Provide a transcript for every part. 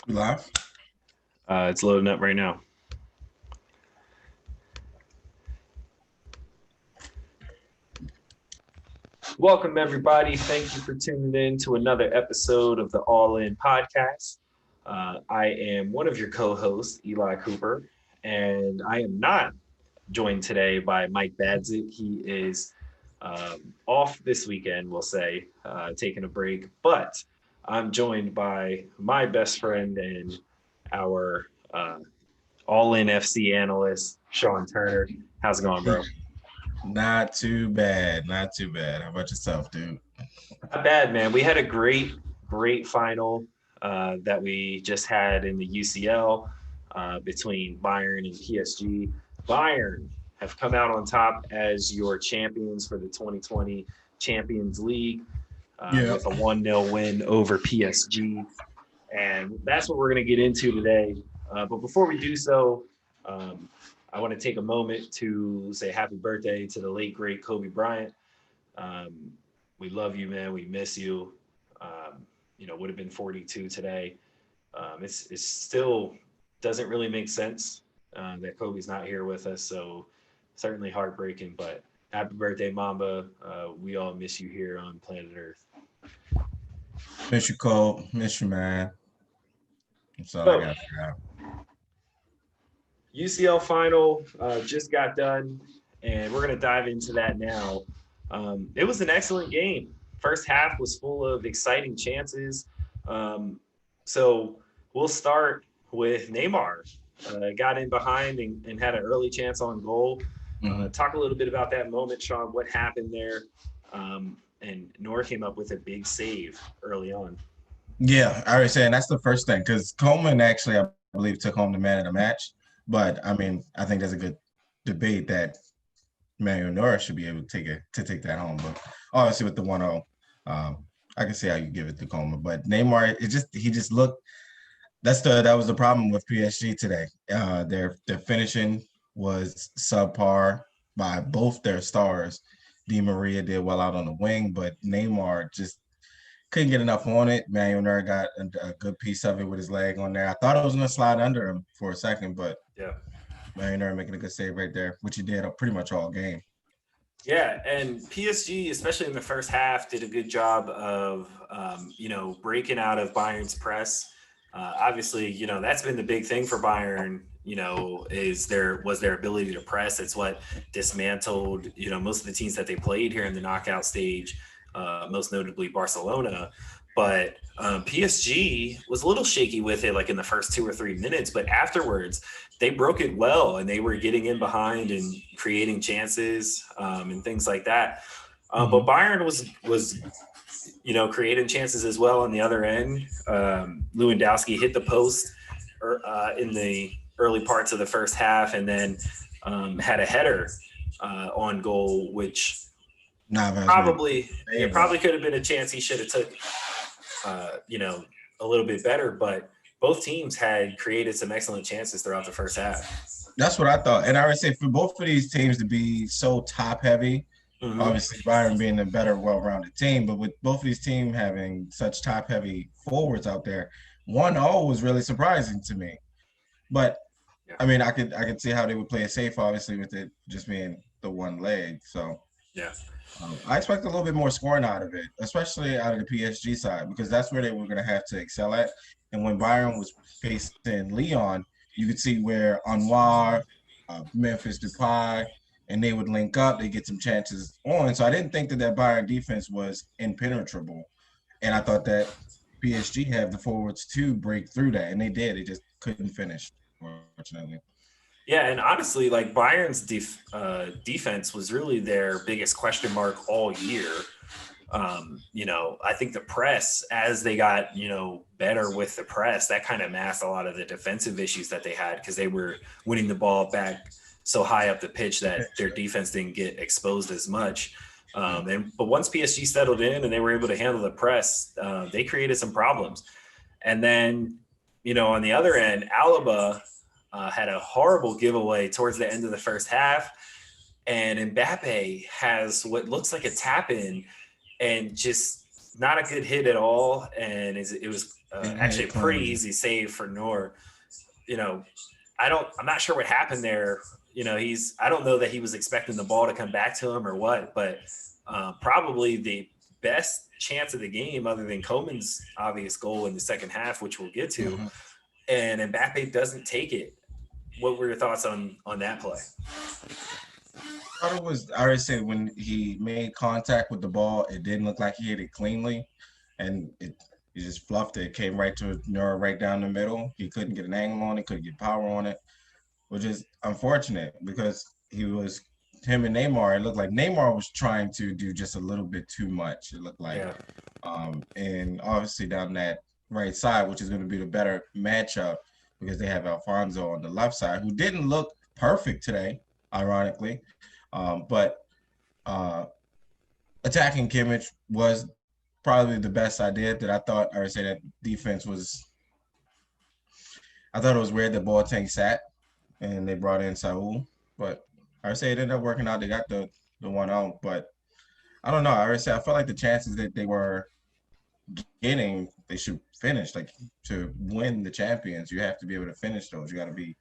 We live? It's loading up right now. Welcome, everybody. Thank you for tuning in to another episode of the All In podcast. I am one of your co hosts, Eli Cooper, and I am not joined today by Mike Badzik. He is off this weekend, we'll say, taking a break, but I'm joined by my best friend and our All In FC analyst, Shawn Turner. How's it going, bro? Not too bad. Not too bad. How about yourself, dude? Not bad, man. We had a great final that we just had in the UCL between Bayern and PSG. Bayern have come out on top as your champions for the 2020 Champions League with a 1-0 win over PSG. And that's what we're going to get into today. But before we do so, I want to take a moment to say happy birthday to the late, great Kobe Bryant. We love you, man. We miss you. Would have been 42 today. It's still doesn't really make sense that Kobe's not here with us. So certainly heartbreaking, but happy birthday, Mamba. We all miss you here on planet Earth. Miss you, Cole. Miss you, man. That's all I got for now. UCL Final just got done, and we're going to dive into that now. It was an excellent game. First half was full of exciting chances. So we'll start with Neymar. Got in behind and had an early chance on goal. Talk a little bit about that moment, Shawn. What happened there? And Nor came up with a big save early on. Yeah, I was saying that's the first thing because Coman actually, I believe, took home the man of the match. But I mean, I think there's a good debate that Manuel Neuer should be able to take that home. But obviously, with the 1-0, I can see how you give it to Coman. But Neymar, he just looked. That was the problem with PSG today. Their finishing was subpar by both their stars. Di Maria did well out on the wing, but Neymar just couldn't get enough on it. Manuel Neuer got a good piece of it with his leg on there. I thought it was going to slide under him for a second, but yeah, Manuel Neuer making a good save right there, which he did pretty much all game. Yeah, and PSG, especially in the first half, did a good job of, breaking out of Bayern's press. Obviously, that's been the big thing for Bayern. Was their ability to press. It's what dismantled, most of the teams that they played here in the knockout stage, most notably Barcelona. But PSG was a little shaky with it, like in the first 2 or 3 minutes. But afterwards, they broke it well, and they were getting in behind and creating chances and things like that. But Bayern was creating chances as well on the other end. Lewandowski hit the post in the early parts of the first half, and then had a header on goal, which probably could have been a chance he should have took. A little bit better, but both teams had created some excellent chances throughout the first half. That's what I thought. And I would say for both of these teams to be so top heavy, obviously Bayern being a better, well-rounded team, but with both of these teams having such top heavy forwards out there, 1-0 was really surprising to me. But I mean, I could see how they would play it safe, obviously, with it just being the one leg. So yeah. I expect a little bit more scoring out of it, especially out of the PSG side, because that's where they were going to have to excel at. And when Bayern was facing Lyon, you could see where Anwar, Memphis Depay, and they would link up. They get some chances on. So I didn't think that Bayern defense was impenetrable. And I thought that PSG have the forwards to break through that. And they did. They just couldn't finish, unfortunately. Yeah, and honestly, like Bayern's defense was really their biggest question mark all year. I think the press, as they got, better with the press, that kind of masked a lot of the defensive issues that they had because they were winning the ball back so high up the pitch that their defense didn't get exposed as much. But once PSG settled in and they were able to handle the press, they created some problems. And then, on the other end, Alaba had a horrible giveaway towards the end of the first half. And Mbappe has what looks like a tap in and just not a good hit at all. And it was actually a pretty easy save for Noor. You know, I'm not sure what happened there. You know, I don't know that he was expecting the ball to come back to him or what, but probably the best chance of the game other than Coman's obvious goal in the second half, which we'll get to. Mm-hmm. And Mbappe doesn't take it. What were your thoughts on that play? I thought it was, I already said when he made contact with the ball, it didn't look like he hit it cleanly. And he just fluffed it. It came right to Nura right down the middle. He couldn't get an angle on it, couldn't get power on it, which is unfortunate because him and Neymar, it looked like Neymar was trying to do just a little bit too much. It looked like, and obviously down that right side, which is going to be the better matchup because they have Alfonso on the left side, who didn't look perfect today, ironically. But attacking Kimmich was probably the best I did. That I thought, I would say that defense was, I thought it was weird that Boateng sat and they brought in Saul, but I would say it ended up working out. They got the one out, but I don't know. I would say I felt like the chances that they were getting, they should finish. Like to win the champions, you have to be able to finish those. You got to be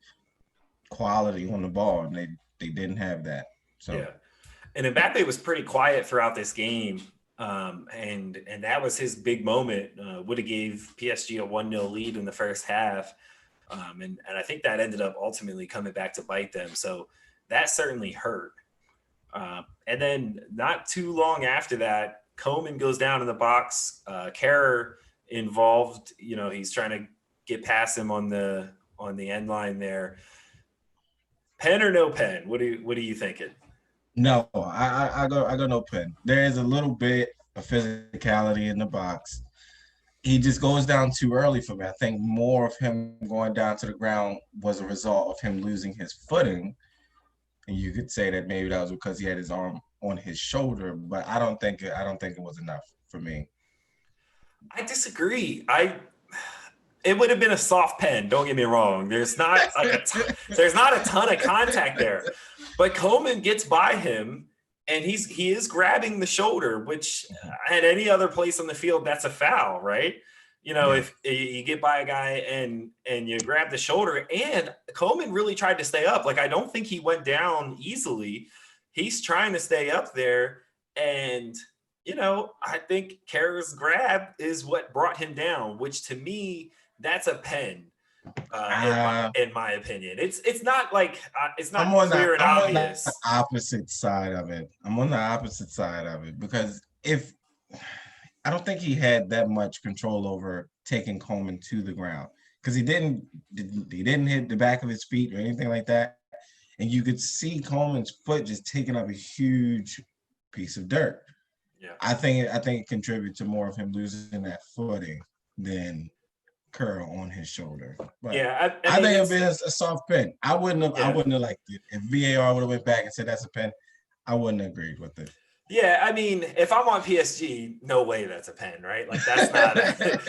quality on the ball, and they didn't have that. So yeah, and Mbappe was pretty quiet throughout this game. And that was his big moment. Would have gave PSG a 1-0 lead in the first half. And I think that ended up ultimately coming back to bite them. So that certainly hurt. And then not too long after that, Coman goes down in the box. Kehrer involved, you know, he's trying to get past him on the end line there. Pen or no pen? What are you thinking? No, I go no pen. There is a little bit of physicality in the box. He just goes down too early for me. I think more of him going down to the ground was a result of him losing his footing. And you could say that maybe that was because he had his arm on his shoulder, but I don't think it was enough for me. I disagree. It would have been a soft pen. Don't get me wrong. There's not there's not a ton of contact there, but Coman gets by him, and he is grabbing the shoulder, which at any other place on the field, that's a foul, right? You know, if you get by a guy and you grab the shoulder, and Coman really tried to stay up. Like I don't think he went down easily. He's trying to stay up there, and you know, I think Kehler's grab is what brought him down, which to me, that's a pen, in my opinion. It's not like it's not clear and obvious. I'm on the opposite side of it. I'm on the opposite side of it because I don't think he had that much control over taking Coman to the ground because he didn't hit the back of his feet or anything like that, and you could see Coleman's foot just taking up a huge piece of dirt. Yeah, I think it contributed to more of him losing that footing than curl on his shoulder. But yeah, I think it'd be a soft pen. I wouldn't have liked it. If VAR would have went back and said that's a pen, I wouldn't have agreed with it. Yeah, I mean, if I'm on PSG, no way that's a pen, right? Like that's not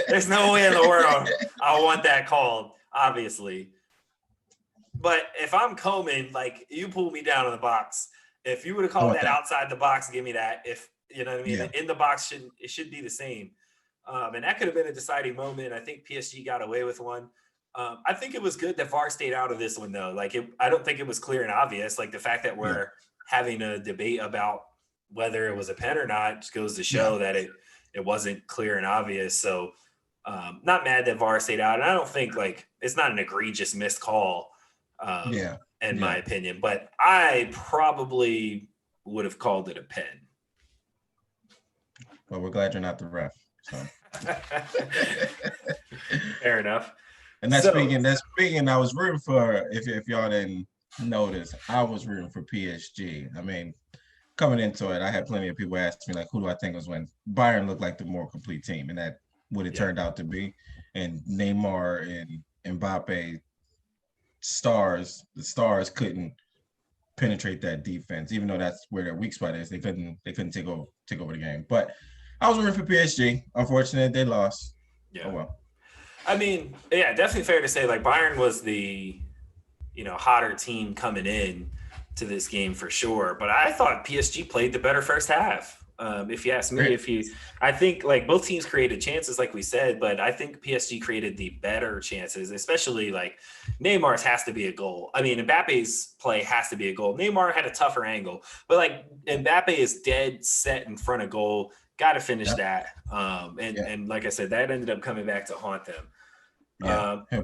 there's no way in the world I want that called, obviously. But if I'm Coman, like you pull me down in the box, if you would have called that outside the box, give me that. If you know what I mean, in the box it should be the same. And that could have been a deciding moment. I think PSG got away with one. I think it was good that VAR stayed out of this one, though. Like, I don't think it was clear and obvious. Like, the fact that we're having a debate about whether it was a pen or not just goes to show that it wasn't clear and obvious. So, not mad that VAR stayed out. And I don't think, like, it's not an egregious missed call, in my opinion. But I probably would have called it a pen. Well, we're glad you're not the ref. So. Fair enough. And speaking, I was rooting for, if y'all didn't notice, I was rooting for PSG. I mean, coming into it, I had plenty of people ask me, like, who do I think was when Bayern looked like the more complete team, and that what it turned out to be. And Neymar and Mbappe the stars couldn't penetrate that defense, even though that's where their weak spot is. They couldn't take over the game. But I was rooting for PSG. Unfortunately, they lost. Yeah. Oh well. I mean, yeah, definitely fair to say, like, Bayern was the, hotter team coming in to this game for sure. But I thought PSG played the better first half. If you ask me, I think like both teams created chances, like we said, but I think PSG created the better chances, especially like Neymar's has to be a goal. I mean, Mbappe's play has to be a goal. Neymar had a tougher angle, but like Mbappe is dead set in front of goal. Got to finish that. And like I said, that ended up coming back to haunt them. Yeah, he'll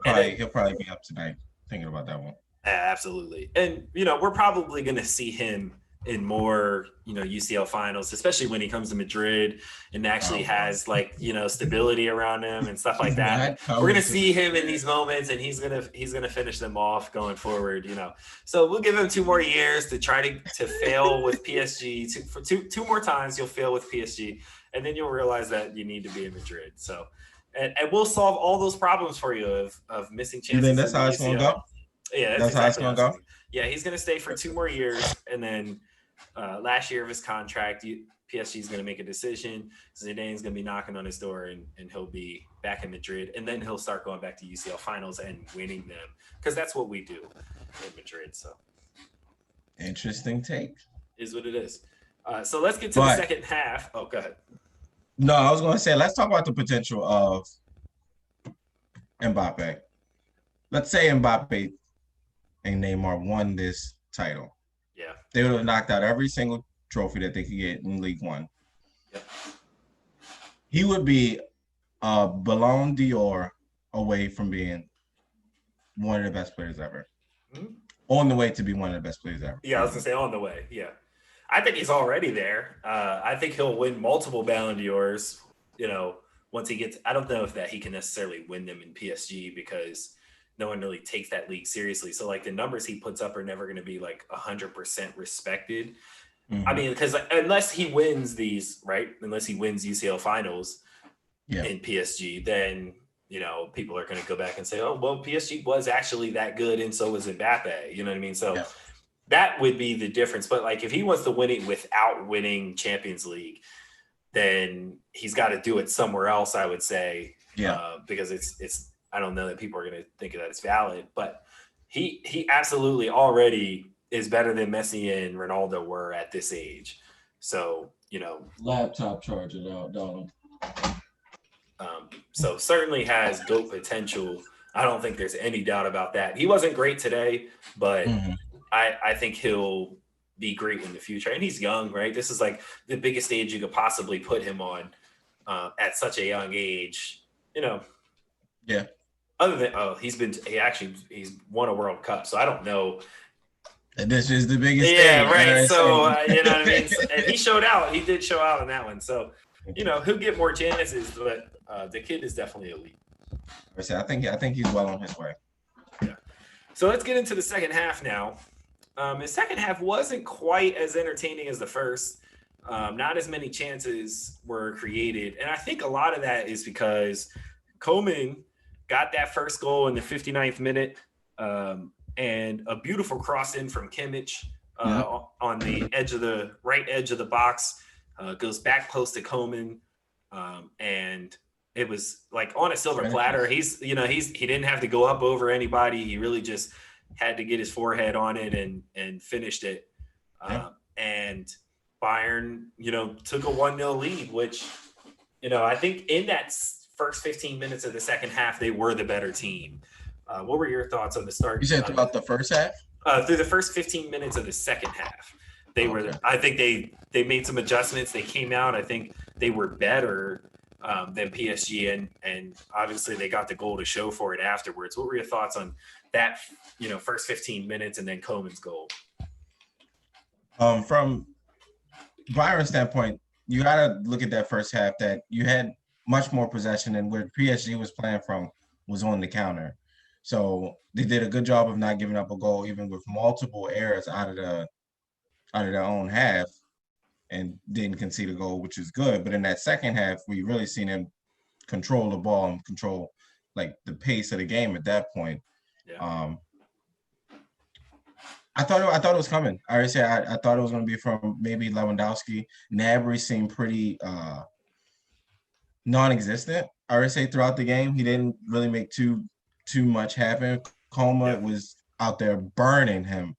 probably be up tonight thinking about that one. Absolutely. And, we're probably going to see him in more, UCL finals, especially when he comes to Madrid and actually has like, stability around him and stuff like that. We're going to see him in these moments and he's going to finish them off going forward, So we'll give him 2 more years to try to fail with PSG. For two more times you'll fail with PSG and then you'll realize that you need to be in Madrid. So, and we'll solve all those problems for you of missing chances. You think that's how it's going to go? Yeah, that's exactly how it's going to go. Yeah, he's going to stay for 2 more years, and then last year of his contract, PSG is going to make a decision. Zidane's going to be knocking on his door, and he'll be back in Madrid, and then he'll start going back to UCL finals and winning them because that's what we do in Madrid. So interesting take. Is what it is. So let's get to the second half. Oh, go ahead. No, I was going to say let's talk about the potential of Mbappe. Let's say Mbappe and Neymar won this title. Yeah. They would have knocked out every single trophy that they could get in League One. Yep. He would be a Ballon d'Or away from being one of the best players ever. Mm-hmm. On the way to be one of the best players ever. Yeah, I was going to say on the way. Yeah. I think he's already there. I think he'll win multiple Ballon d'Ors, once he gets – I don't know if that he can necessarily win them in PSG because – no one really takes that league seriously. So like the numbers he puts up are never going to be like 100% respected. Mm-hmm. I mean, because unless he wins these, right? Unless he wins UCL finals in PSG, then, people are going to go back and say, oh, well, PSG was actually that good. And so was Mbappe. You know what I mean? So that would be the difference. But like, if he wants to win it without winning Champions League, then he's got to do it somewhere else, I would say. Yeah. Because it's, I don't know that people are going to think that it's valid, but he absolutely already is better than Messi and Ronaldo were at this age. So, laptop charger don't. So certainly has GOAT potential. I don't think there's any doubt about that. He wasn't great today, but I think he'll be great in the future. And he's young, right? This is like the biggest stage you could possibly put him on at such a young age, Yeah. Other than he's won a World Cup, so I don't know. And this is the biggest thing. Yeah, right. So you know what I mean. And he showed out. He did show out on that one. So he'll get more chances, but the kid is definitely elite. I think he's well on his way. Yeah. So let's get into the second half now. His second half wasn't quite as entertaining as the first. Not as many chances were created, and I think a lot of that is because Coman got that first goal in the 59th minute and a beautiful cross in from Kimmich on the right edge of the box, goes back close to Coman. And it was like on a silver platter. He didn't have to go up over anybody. He really just had to get his forehead on it and finished it. And Bayern, took a 1-0 lead, which, I think in that first 15 minutes of the second half, they were the better team. What were your thoughts on the start? You said about the first half? Through the first 15 minutes of the second half. They were. I think they made some adjustments. They came out. I think they were better than PSG, and obviously they got the goal to show for it afterwards. What were your thoughts on that? First 15 minutes and then Coman's goal. From Bayern's standpoint, you got to look at that first half. That you had much more possession, and where PSG was playing from was on the counter. So they did a good job of not giving up a goal, even with multiple errors out of their own half, and didn't concede a goal, which is good. But in that second half, we really seen them control the ball and control like the pace of the game at that point. Yeah. I thought it was coming. I already said I thought it was going to be from maybe Lewandowski. Gnabry seemed pretty non-existent. I already say throughout the game, he didn't really make too much happen. Coman was out there burning him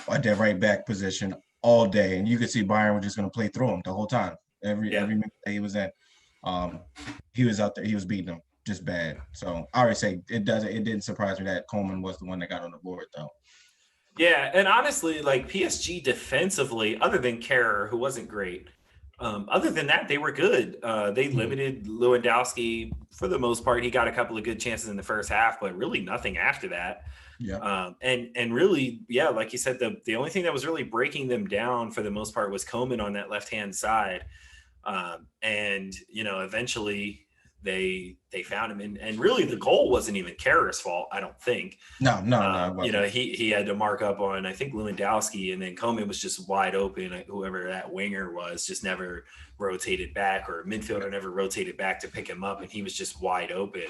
at that right back position all day, and you could see Bayern was just going to play through him the whole time. Every minute that he was in, he was out there. He was beating them just bad. So I already say it didn't surprise me that Coman was the one that got on the board though. Yeah, and honestly, like PSG defensively, other than Kerr, who wasn't great, other than that, they were good. They limited Lewandowski for the most part. He got a couple of good chances in the first half, but really nothing after that. Yeah. And really, yeah, like you said, the only thing that was really breaking them down for the most part was Coman on that left-hand side. And, eventually they found him. And really the goal wasn't even Kerr's fault, I don't think. No. He had to mark up on, I think, Lewandowski, and then Coman was just wide open. Whoever that winger was just never rotated back, or midfielder never rotated back to pick him up, and he was just wide open.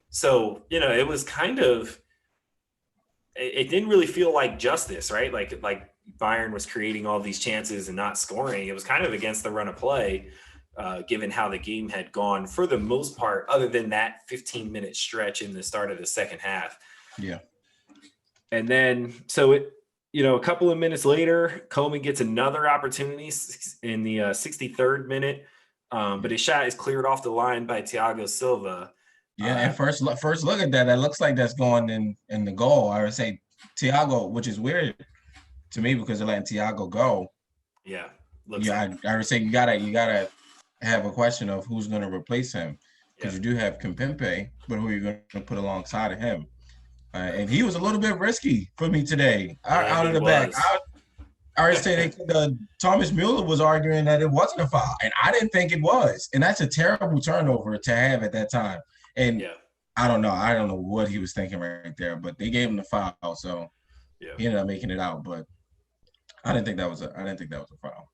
So, it was kind of, it didn't really feel like justice, right? Like Bayern was creating all these chances and not scoring. It was kind of against the run of play, given how the game had gone for the most part, other than that 15-minute stretch in the start of the second half. Yeah. And then, so a couple of minutes later, Coman gets another opportunity in the 63rd minute, but his shot is cleared off the line by Thiago Silva. Yeah, and first look at that. That looks like that's going in the goal. I would say Thiago, which is weird to me because they're letting Thiago go. Yeah. I would say you gotta have a question of who's going to replace him, because you do have Kimpembe, but who are you going to put alongside of him? And he was a little bit risky for me today. Out of the back. I would say Thomas Müller was arguing that it wasn't a foul, and I didn't think it was. And that's a terrible turnover to have at that time. And I don't know what he was thinking right there, but they gave him the foul, so he ended up making it out. But I didn't think that was a foul.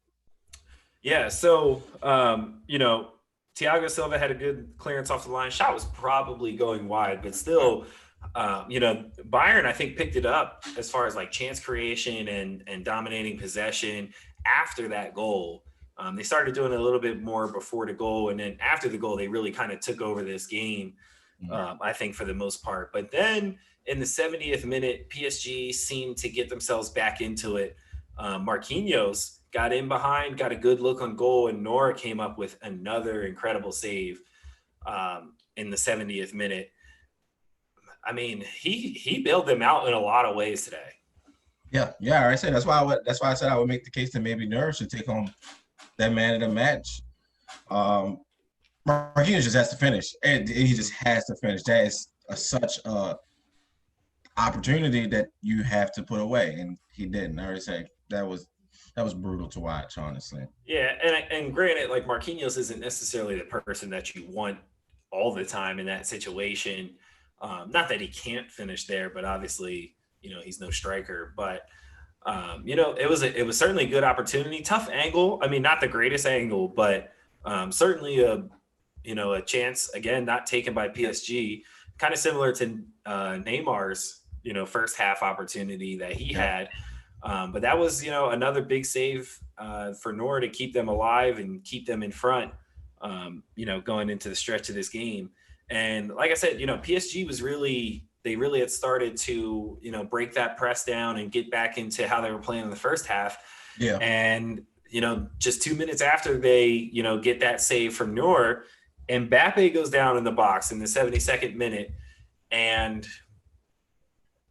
Yeah, so Thiago Silva had a good clearance off the line. Shot was probably going wide, but still, Bayern, I think, picked it up as far as like chance creation and dominating possession after that goal. They started doing a little bit more before the goal, and then after the goal, they really kind of took over this game, I think, for the most part. But then in the 70th minute, PSG seemed to get themselves back into it. Marquinhos got in behind, got a good look on goal, and Nora came up with another incredible save in the 70th minute. I mean, he bailed them out in a lot of ways today. Yeah. I said that's why I said I would make the case that maybe Nora should take home that man of the match. Marquinhos just has to finish, and he just has to finish. That is such a opportunity that you have to put away, and he didn't. I already say that was brutal to watch, honestly. Yeah, and granted, like Marquinhos isn't necessarily the person that you want all the time in that situation. Not that he can't finish there, but obviously, he's no striker. But it was certainly a good opportunity. Tough angle. I mean, not the greatest angle, but certainly a chance, again, not taken by PSG. Kind of similar to Neymar's first half opportunity that he had. But that was another big save for Nora to keep them alive and keep them in front. Going into the stretch of this game. And like I said, PSG was really had started to, break that press down and get back into how they were playing in the first half. Yeah. And, just 2 minutes after they, get that save from Neuer, Mbappe goes down in the box in the 72nd minute. And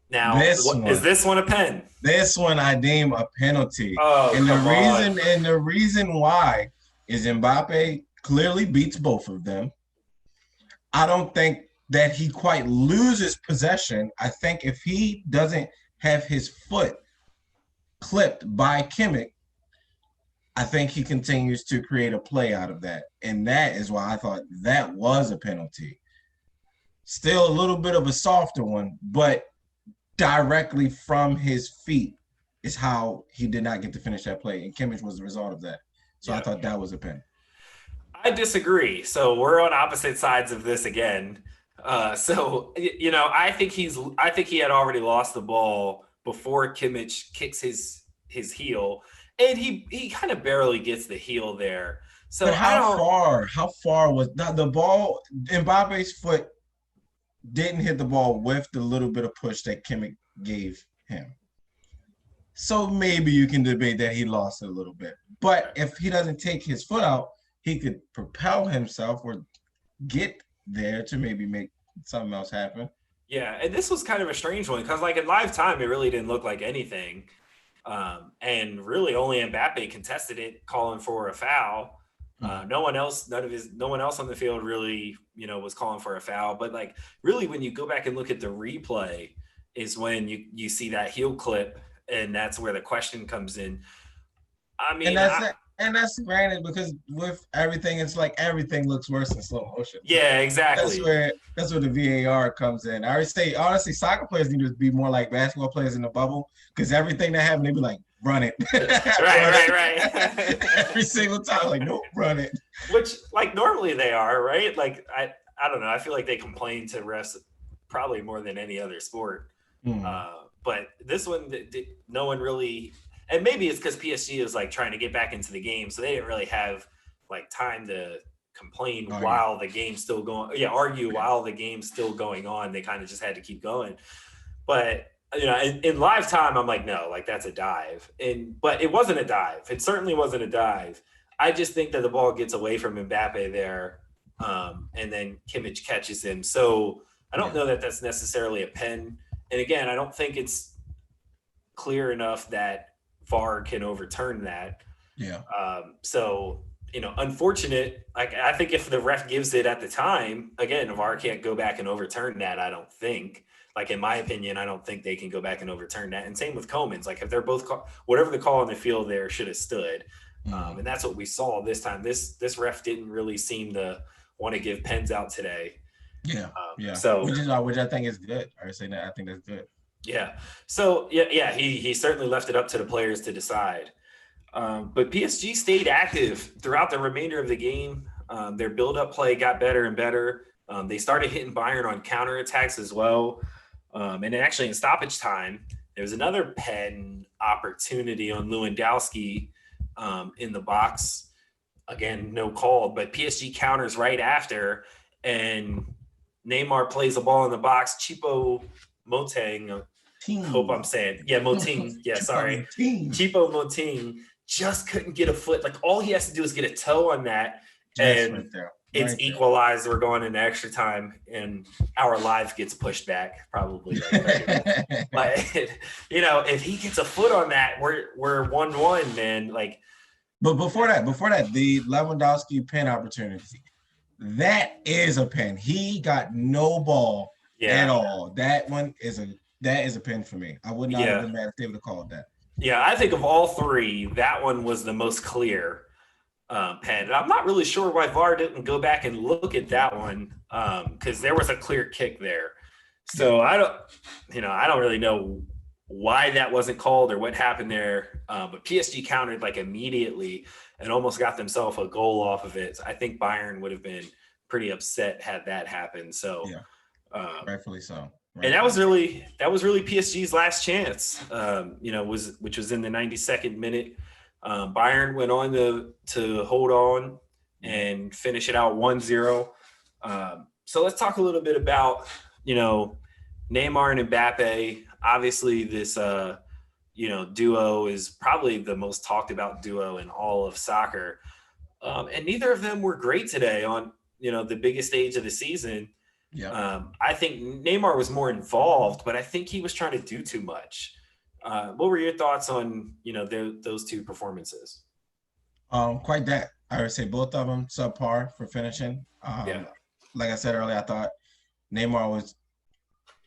now, is this one a pen? This one I deem a penalty. Oh, and the reason why is Mbappe clearly beats both of them. I don't think that he quite loses possession. I think if he doesn't have his foot clipped by Kimmich, I think he continues to create a play out of that. And that is why I thought that was a penalty. Still a little bit of a softer one, but directly from his feet is how he did not get to finish that play. And Kimmich was the result of that. So I thought that was a pen. I disagree. So we're on opposite sides of this again. I think he had already lost the ball before Kimmich kicks his heel, and he kind of barely gets the heel there. So but how far was the ball? Mbappe's foot didn't hit the ball with the little bit of push that Kimmich gave him. So maybe you can debate that he lost a little bit. But if he doesn't take his foot out, he could propel himself or get there to maybe make something else happen. Yeah, and this was kind of a strange one because, like, in live time, it really didn't look like anything. And really only Mbappe contested it, calling for a foul. No one else on the field really, was calling for a foul. But like really when you go back and look at the replay is when you see that heel clip, and that's where the question comes in. I mean, And that's granted because with everything, it's like everything looks worse in slow motion. Yeah, exactly. That's where the VAR comes in. I would say honestly, soccer players need to be more like basketball players in the bubble because everything that happened, they be like, run it. right. Every single time, like, no, run it. Which, like, normally they are, right? Like, I don't know. I feel like they complain to refs probably more than any other sport. But this one, no one really, and maybe it's because PSG is like trying to get back into the game, so they didn't really have like time to complain while the game's still going. Yeah, argue while the game's still going on. They kind of just had to keep going. But in live time, I'm like, no, like that's a dive. But it wasn't a dive. It certainly wasn't a dive. I just think that the ball gets away from Mbappe there, and then Kimmich catches him. So I don't know that that's necessarily a pen. And again, I don't think it's clear enough that VAR can overturn that. Yeah. So, unfortunate. Like, I think if the ref gives it at the time, again, VAR can't go back and overturn that. I don't think. Like, in my opinion, I don't think they can go back and overturn that. And same with Coman's. Like, if they're both whatever the call on the field there should have stood. And that's what we saw this time. This ref didn't really seem to want to give pens out today. Yeah. So which I think is good. I would say that I think that's good. Yeah. So he certainly left it up to the players to decide. But PSG stayed active throughout the remainder of the game. Their build-up play got better and better. They started hitting Bayern on counterattacks as well. And actually in stoppage time, there was another pen opportunity on Lewandowski in the box. Again, no call, but PSG counters right after, and Neymar plays the ball in the box. Choupo-Moting, hope I'm saying. Yeah, Moting. Yeah, sorry. Choupo-Moting just couldn't get a foot. Like, all he has to do is get a toe on that, and it's equalized. We're going into extra time, and our live gets pushed back probably. But, if he gets a foot on that, we're 1-1, man. Like, but before that, the Lewandowski pen opportunity, that is a pen. He got no ball at all. That one is a pen for me. I would not have been mad if they would have called that. Yeah, I think of all three, that one was the most clear pen. And I'm not really sure why VAR didn't go back and look at that one, because there was a clear kick there. So I don't really know why that wasn't called or what happened there. But PSG countered like immediately and almost got themselves a goal off of it. I think Bayern would have been pretty upset had that happened. So rightfully so. And that was really PSG's last chance, which was in the 92nd minute. Bayern went on to hold on and finish it out 1-0. So let's talk a little bit about, Neymar and Mbappe. Obviously, this, duo is probably the most talked about duo in all of soccer. And neither of them were great today on, the biggest stage of the season. Yeah. I think Neymar was more involved, but I think he was trying to do too much. What were your thoughts on, those two performances? Quite that. I would say both of them subpar for finishing. Like I said earlier, I thought Neymar was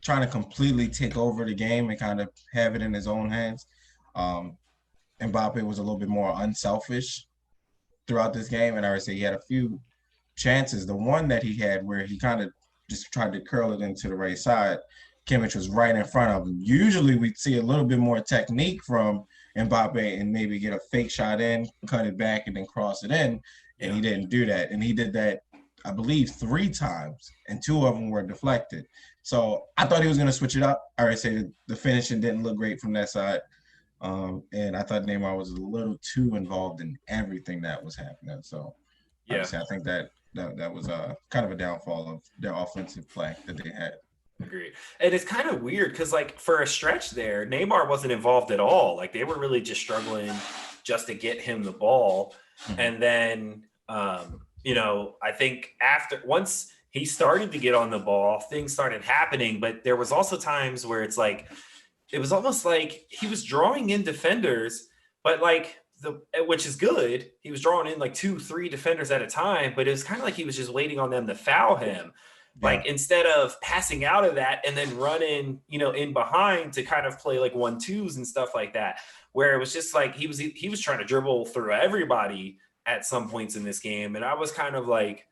trying to completely take over the game and kind of have it in his own hands. Mbappe was a little bit more unselfish throughout this game, and I would say he had a few chances. The one that he had where he kind of just tried to curl it into the right side, Kimmich was right in front of him. Usually we'd see a little bit more technique from Mbappe and maybe get a fake shot in, cut it back, and then cross it in, and he didn't do that. And he did that, I believe, 3 times, and 2 of them were deflected. So I thought he was going to switch it up. I would say the finishing didn't look great from that side. And I thought Neymar was a little too involved in everything that was happening. So I think that was kind of a downfall of their offensive play that they had. Agreed. And it's kind of weird because, like, for a stretch there, Neymar wasn't involved at all. Like, they were really just struggling just to get him the ball. Mhm. And then, I think once he started to get on the ball, things started happening. But there was also times where it was almost like he was drawing in defenders, but like which is good. He was drawing in like 2, 3 defenders at a time, but it was kind of like he was just waiting on them to foul him. Yeah, Like instead of passing out of that and then running, in behind to kind of play like 1-2s and stuff like that, where it was just like he was trying to dribble through everybody at some points in this game, and I was kind of like,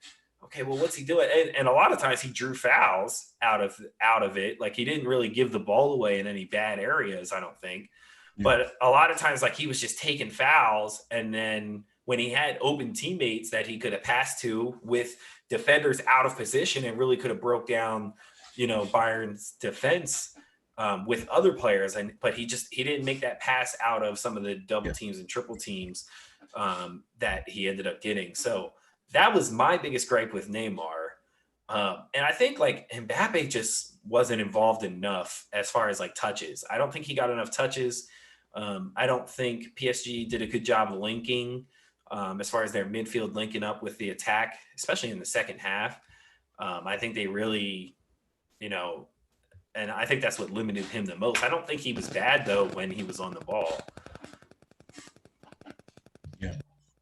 okay, well, what's he doing? And a lot of times he drew fouls out of it. Like he didn't really give the ball away in any bad areas, I don't think. yeah, But a lot of times, like he was just taking fouls, and then when he had open teammates that he could have passed to with defenders out of position and really could have broke down, Bayern's defense with other players. But he didn't make that pass out of some of the double yeah, teams and triple teams that he ended up getting. So that was my biggest gripe with Neymar. And I think like Mbappe just wasn't involved enough as far as like touches. I don't think he got enough touches. I don't think PSG did a good job linking as far as their midfield linking up with the attack, especially in the second half. I think they really, and I think that's what limited him the most. I don't think he was bad though when he was on the ball. yeah,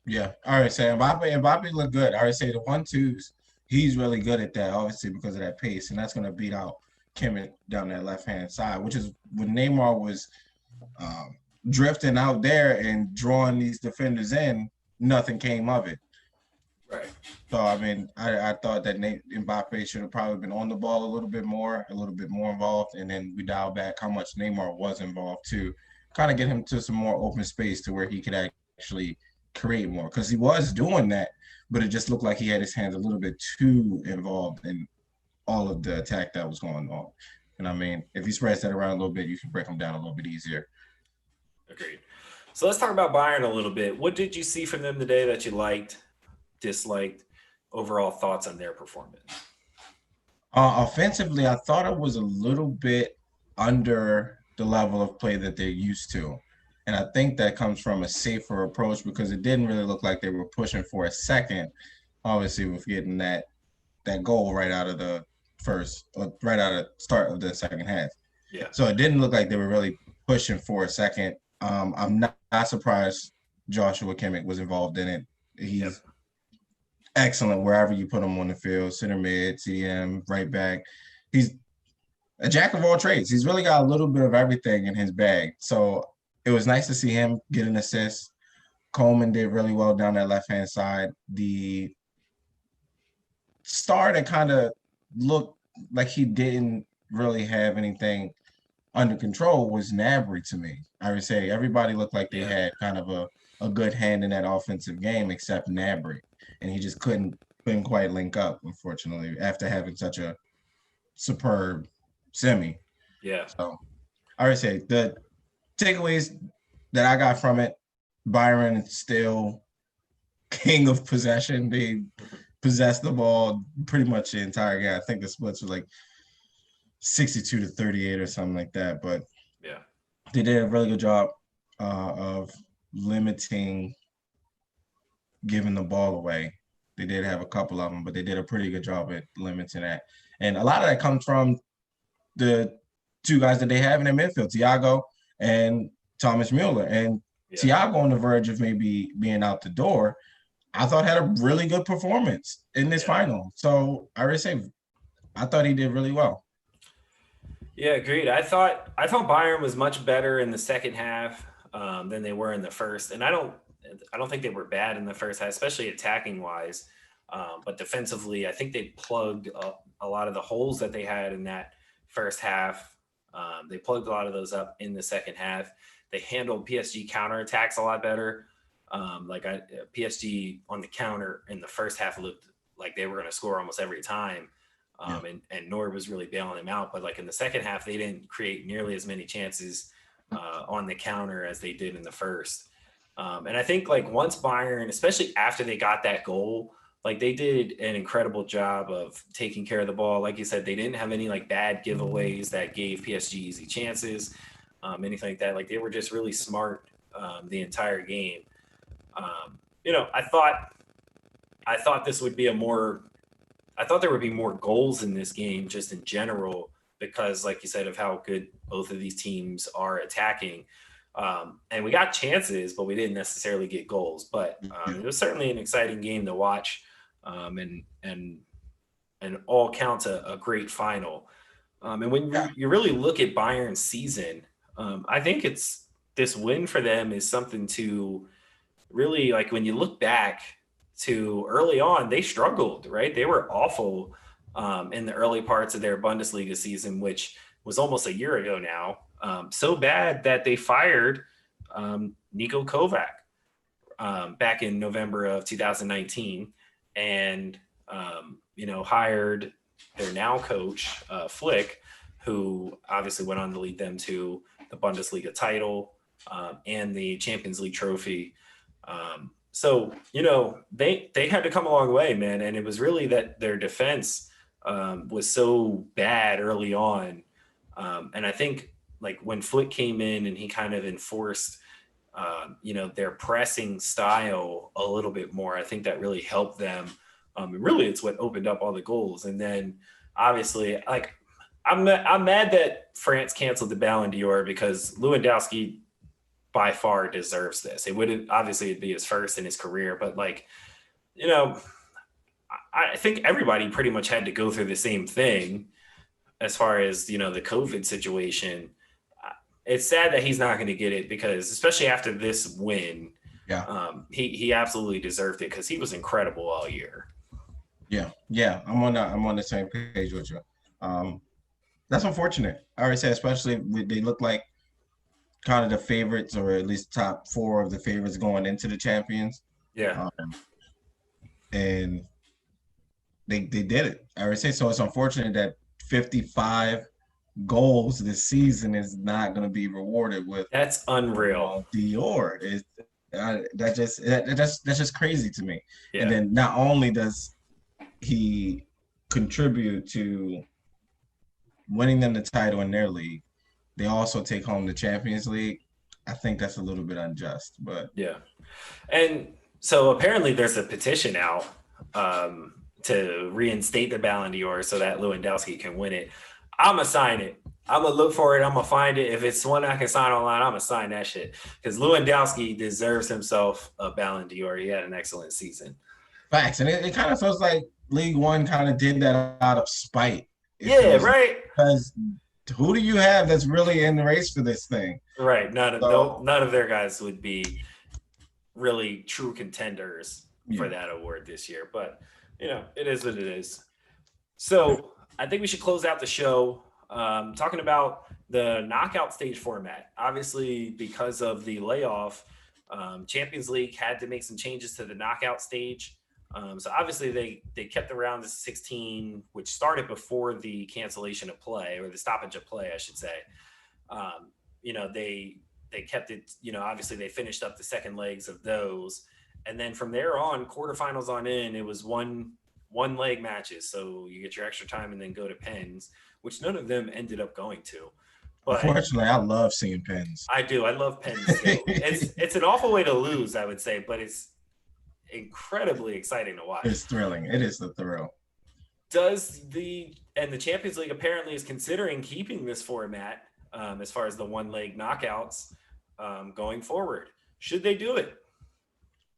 yeah. All right, so Mbappe looked good. I already say the 1-2s, he's really good at that, obviously because of that pace, and that's going to beat out Kimmich down that left hand side, which is when Neymar was um, drifting out there and drawing these defenders in. Nothing came of it. Right. So I mean, I thought that Mbappe should have probably been on the ball a little bit more involved, and then we dial back how much Neymar was involved to kind of get him to some more open space to where he could actually create more because he was doing that, but it just looked like he had his hands a little bit too involved in all of the attack that was going on. And I mean, if he spreads that around a little bit, you can break him down a little bit easier. Agreed. So let's talk about Bayern a little bit. What did you see from them today that you liked, disliked? Overall thoughts on their performance? Offensively, I thought it was a little bit under the level of play that they're used to. And I think that comes from a safer approach because it didn't really look like they were pushing for a second, obviously, with getting that goal right out of the right out of the start of the second half. Yeah. So it didn't look like they were really pushing for a second. I'm not surprised Joshua Kimmich was involved in it. Yep. He's excellent wherever you put him on the field, center mid, CM, right back. He's a jack of all trades. He's really got a little bit of everything in his bag. So it was nice to see him get an assist. Coman did really well down that left-hand side. The star that kind of looked like he didn't really have anything under control was Nabry to me. I would say everybody looked like they had kind of a good hand in that offensive game except Nabry. And he just couldn't quite link up, unfortunately, after having such a superb semi. Yeah. So I would say the takeaways that I got from it, Byron still king of possession. They possessed the ball pretty much the entire game. I think the splits were like 62-38 or something like that. But yeah, they did a really good job of limiting giving the ball away. They did have a couple of them, but they did a pretty good job at limiting that. And a lot of that comes from the two guys that they have in their midfield, Thiago and Thomas Mueller. And Thiago on the verge of maybe being out the door, I thought had a really good performance in this final. So I would say I thought he did really well. Yeah, agreed. I thought Bayern was much better in the second half than they were in the first, and I don't think they were bad in the first half, especially attacking wise. But defensively, I think they plugged a lot of the holes that they had in that first half. They plugged a lot of those up in the second half. They handled PSG counterattacks a lot better. PSG on the counter in the first half looked like they were going to score almost every time. And Neuer was really bailing them out. But like in the second half, they didn't create nearly as many chances on the counter as they did in the first. And I think like once Bayern, especially after they got that goal, like they did an incredible job of taking care of the ball. Like you said, they didn't have any like bad giveaways that gave PSG easy chances, anything like that. Like they were just really smart the entire game. I thought this would be I thought there would be more goals in this game just in general because, like you said, of how good both of these teams are attacking. And we got chances, but we didn't necessarily get goals. But it was certainly an exciting game to watch, and all counts a great final. And when you really look at Bayern's season, I think it's this win for them is something to really like. When you look back to early on, they struggled, right? They were awful in the early parts of their Bundesliga season, which was almost a year ago now. So bad that they fired Niko Kovac back in November of 2019 and, hired their now coach, Flick, who obviously went on to lead them to the Bundesliga title and the Champions League trophy. So, they had to come a long way, man. And it was really that their defense was so bad early on. And I think like when Flick came in and he kind of enforced, their pressing style a little bit more, I think that really helped them. And really it's what opened up all the goals. And then obviously, like, I'm mad that France canceled the Ballon d'Or because Lewandowski by far deserves this. It wouldn't obviously it'd be his first in his career, but like, I think everybody pretty much had to go through the same thing as far as, the COVID situation. It's sad that he's not going to get it because especially after this win, he absolutely deserved it because he was incredible all year. Yeah. I'm on the same page with you. That's unfortunate. I already said, especially they look like kind of the favorites, or at least top four of the favorites going into the champions. Yeah. And they did it. I already say so. It's unfortunate that 55 goals this season is not going to be rewarded with. That's unreal. Dior that's just crazy to me. Yeah. And then not only does he contribute to winning them the title in their league, they also take home the Champions League. I think that's a little bit unjust, but yeah. And so apparently there's a petition out to reinstate the Ballon d'Or so that Lewandowski can win it. I'm going to sign it. I'm going to look for it. I'm going to find it. If it's one I can sign online, I'm going to sign that shit because Lewandowski deserves himself a Ballon d'Or. He had an excellent season. Facts. And it kind of feels like League One kind of did that out of spite. Yeah, right. Because who do you have that's really in the race for this thing? Right. None of their guys would be really true contenders for that award this year. But, it is what it is. So I think we should close out the show talking about the knockout stage format. Obviously, because of the layoff, Champions League had to make some changes to the knockout stage. So obviously they kept the round of 16, which started before the cancellation of play or the stoppage of play, I should say. They kept it, obviously they finished up the second legs of those. And then from there on, quarterfinals on in, it was one leg matches. So you get your extra time and then go to pens, which none of them ended up going to. But unfortunately, I love seeing pens. I do. I love pens too. It's an awful way to lose, I would say, but it's incredibly exciting to watch. It's thrilling. It is the thrill. The Champions League apparently is considering keeping this format as far as the one leg knockouts going forward. Should they do it?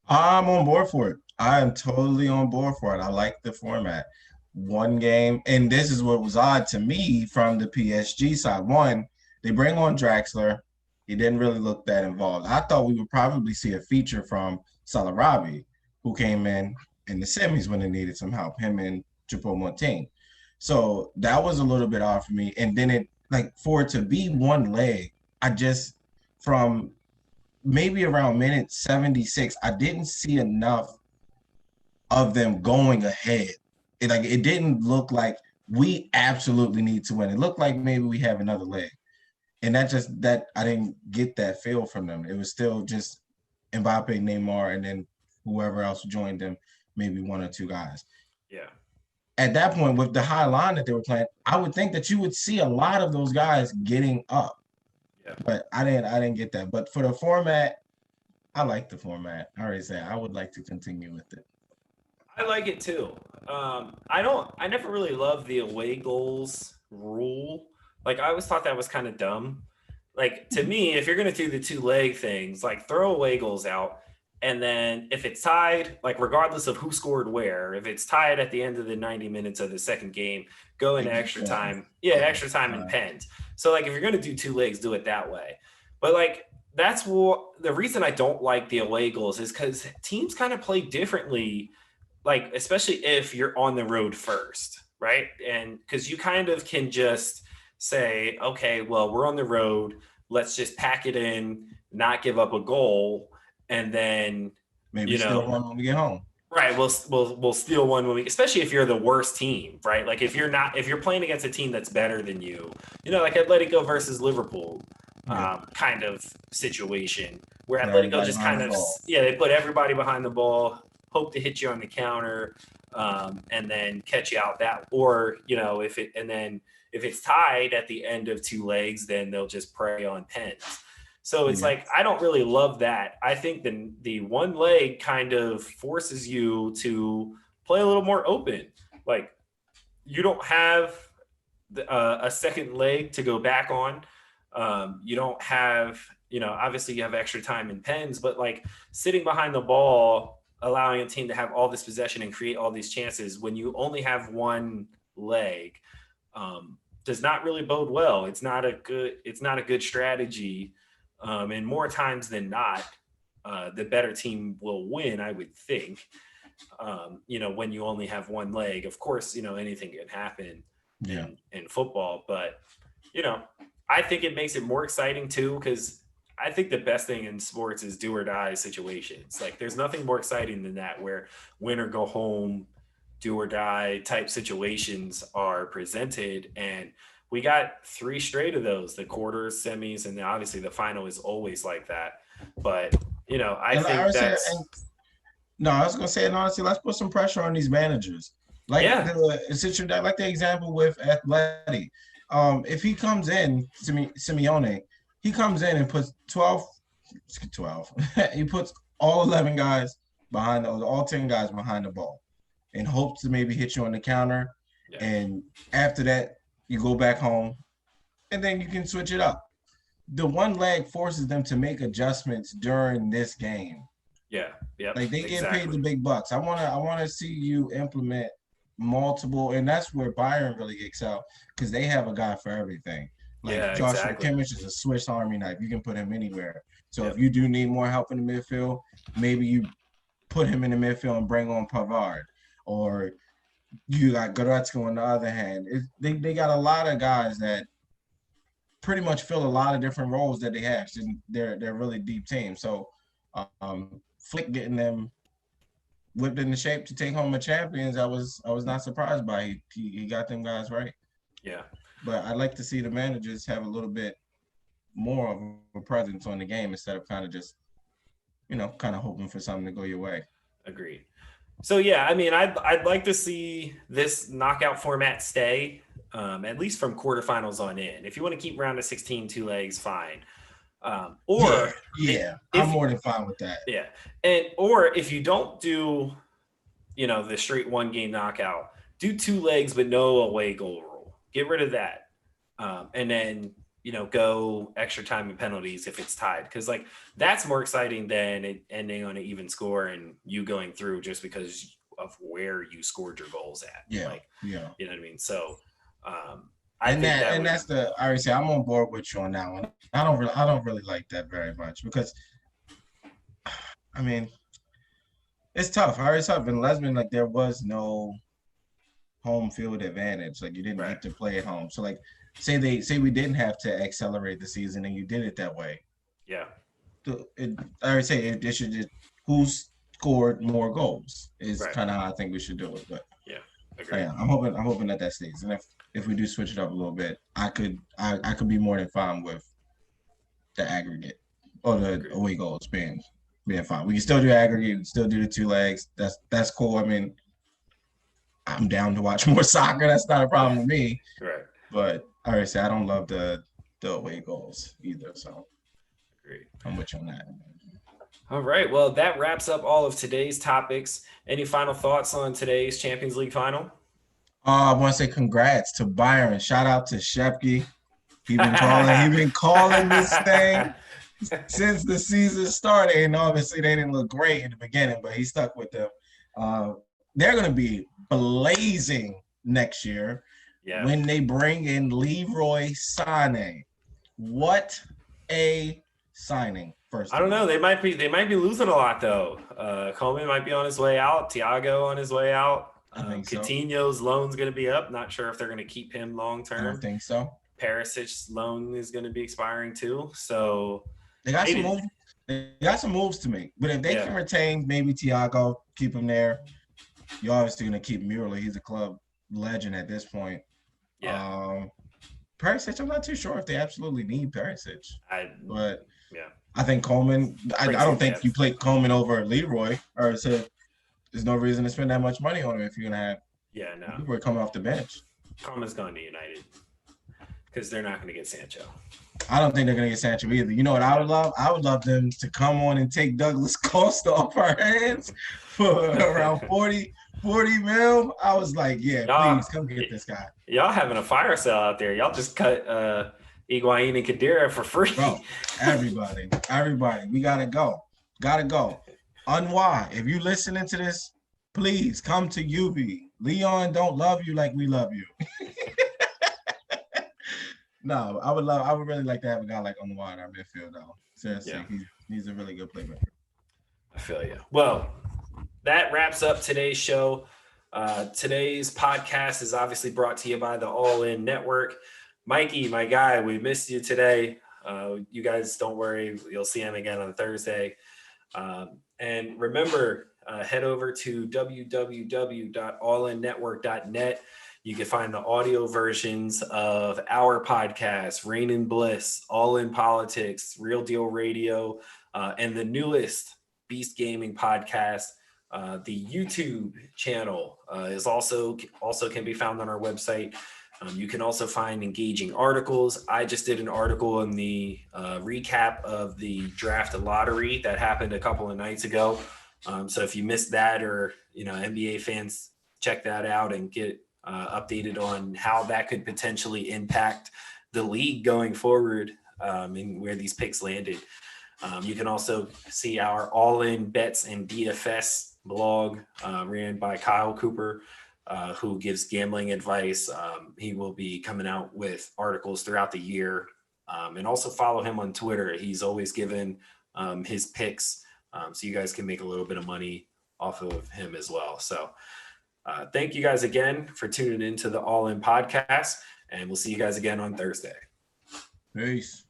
I'm on board for it. I am totally on board for it. I like the format. One game, and this is what was odd to me from the PSG side. One, they bring on Draxler. He didn't really look that involved. I thought we would probably see a feature from Salarabi, who came in the semis when they needed some help, him and Choupo-Moting. So that was a little bit odd for me. And then for it to be one leg, from maybe around minute 76, I didn't see enough of them going ahead. It didn't look like we absolutely need to win. It looked like maybe we have another leg. And that I didn't get that feel from them. It was still just Mbappe, Neymar, and then whoever else joined them maybe one or two guys. Yeah. At that point, with the high line that they were playing, I would think that you would see a lot of those guys getting up. Yeah. But I didn't get that. But for the format, I like the format. I already said I would like to continue with it. I like it too. I never really loved the away goals rule. Like I always thought that was kind of dumb. Like to me, if you're gonna do the two leg things, like throw away goals out, and then if it's tied, like regardless of who scored where, if it's tied at the end of the 90 minutes of the second game, go into extra time. Yeah, extra time and pens. So like if you're gonna do two legs, do it that way. But like that's what the reason I don't like the away goals is because teams kind of play differently, like especially if you're on the road first, right? And because you kind of can just say, okay, well, we're on the road, let's just pack it in, not give up a goal, and then maybe steal one when we get home. Right, we'll steal one when we, especially if you're the worst team, right? Like if you're playing against a team that's better than you, like Atletico versus Liverpool, kind of situation where Atletico just kind of they put everybody behind the ball, hope to hit you on the counter, and then catch you out that, or if it's tied at the end of two legs, then they'll just prey on pens. So it's like, I don't really love that. I think the one leg kind of forces you to play a little more open. Like you don't have a second leg to go back on. You don't have, obviously you have extra time in pens, but like sitting behind the ball, allowing a team to have all this possession and create all these chances when you only have one leg, does not really bode well. It's not a good strategy. And more times than not, the better team will win, I would think. When you only have one leg, of course, anything can happen in football, but I think it makes it more exciting too, because I think the best thing in sports is do or die situations. Like there's nothing more exciting than that, where win or go home, do or die type situations are presented. And we got 3 straight of those, the quarters, semis, and obviously the final is always like that. But, I think that's... No, I was going to say, and honestly, let's put some pressure on these managers. Like the example with Atleti. If he comes in, Simeone, he comes in and puts 12. He puts all 11 guys all 10 guys behind the ball and hopes to maybe hit you on the counter. Yeah. And after that, you go back home and then you can switch it up. The one leg forces them to make adjustments during this game. Yeah. Yeah. Like they get paid the big bucks. I wanna see you implement multiple, and that's where Bayern really excel, because they have a guy for everything. Like Joshua Kimmich is a Swiss Army knife. You can put him anywhere. So if you do need more help in the midfield, maybe you put him in the midfield and bring on Pavard. Or you got Goretzka on the other hand. They got a lot of guys that pretty much fill a lot of different roles that they have. So they're really deep team. So Flick getting them whipped into shape to take home the champions, I was not surprised by. He got them guys right. Yeah. But I'd like to see the managers have a little bit more of a presence on the game instead of kind of just, kind of hoping for something to go your way. Agreed. So yeah, I mean, I'd like to see this knockout format stay, at least from quarterfinals on in. If you want to keep round of 16 2 legs, fine. I'm more than fine with that. Yeah, or if you don't do, the straight one game knockout, do 2 legs but no away goal rule. Get rid of that, and then go extra time and penalties if it's tied, because like that's more exciting than it ending on an even score and you going through just because of where you scored your goals at. You know what I mean? So I already say I'm on board with you on that one. I don't really like that very much, because I mean it's tough. It's tough. In Lesbian, like there was no home field advantage. Like you didn't get to play at home. So like say we didn't have to accelerate the season and you did it that way. Yeah. I would say it should just who scored more goals is kind of how I think we should do it. But I'm hoping that stays. And if we do switch it up a little bit, I could be more than fine with the aggregate or the away goals being Yeah, fine. We can still do aggregate. We can still do the two legs. That's cool. I mean, I'm down to watch more soccer. That's not a problem with me. Right. But I already said I don't love the away goals either. So Great. I'm with you on that. All right. Well, that wraps up all of today's topics. Any final thoughts on today's Champions League final? I want to say congrats to Byron. Shout out to Shepke. He been calling this thing since the season started, and obviously they didn't look great in the beginning, but he stuck with them. They're going to be blazing next year when they bring in Leroy Sané. What a signing! First, I don't know. They might be losing a lot though. Coman might be on his way out. Thiago on his way out. I think so. Coutinho's loan's going to be up. Not sure if they're going to keep him long term. I don't think so. Perisic's loan is going to be expiring too. So they got some moves. They got some moves to make. But if they can retain maybe Thiago, keep him there, you're obviously going to keep Mueller. He's a club legend at this point. Yeah. Perisic, I'm not too sure if they absolutely need Perisic. But I think Coman. I don't think you play Coman over Leroy, or there's no reason to spend that much money on him if you're gonna have Leroy coming off the bench. Coman's going to United because they're not going to get Sancho. I don't think they're gonna get Sancho either. You know what I would love? I would love them to come on and take Douglas Costa off our hands for around 40 mil. I was like, please come get this guy. Y'all having a fire sale out there. Y'all just cut Higuain and Khedira for free. Bro, everybody, we gotta go. Unwhy, if you listening to this, please come to UB. Leon don't love you like we love you. No, I would really like to have a guy like Unwhy in our midfield though. Seriously, he's a really good playmaker. I feel you. Well, that wraps up today's show. Today's podcast is obviously brought to you by the All In Network. Mikey, my guy, we missed you today. You guys don't worry. You'll see him again on Thursday. And remember, head over to www.allinnetwork.net. You can find the audio versions of our podcast, Rain and Bliss, All In Politics, Real Deal Radio, and the newest Beast Gaming podcast. The YouTube channel is also can be found on our website. You can also find engaging articles. I just did an article in the recap of the draft lottery that happened a couple of nights ago. So if you missed that, or NBA fans, check that out and get updated on how that could potentially impact the league going forward, and where these picks landed. You can also see our All In Bets and DFS blog ran by Kyle Cooper, who gives gambling advice. He will be coming out with articles throughout the year, and also follow him on Twitter. He's always given his picks, so you guys can make a little bit of money off of him as well. So thank you guys again for tuning into the All In podcast, and we'll see you guys again on Thursday. Peace.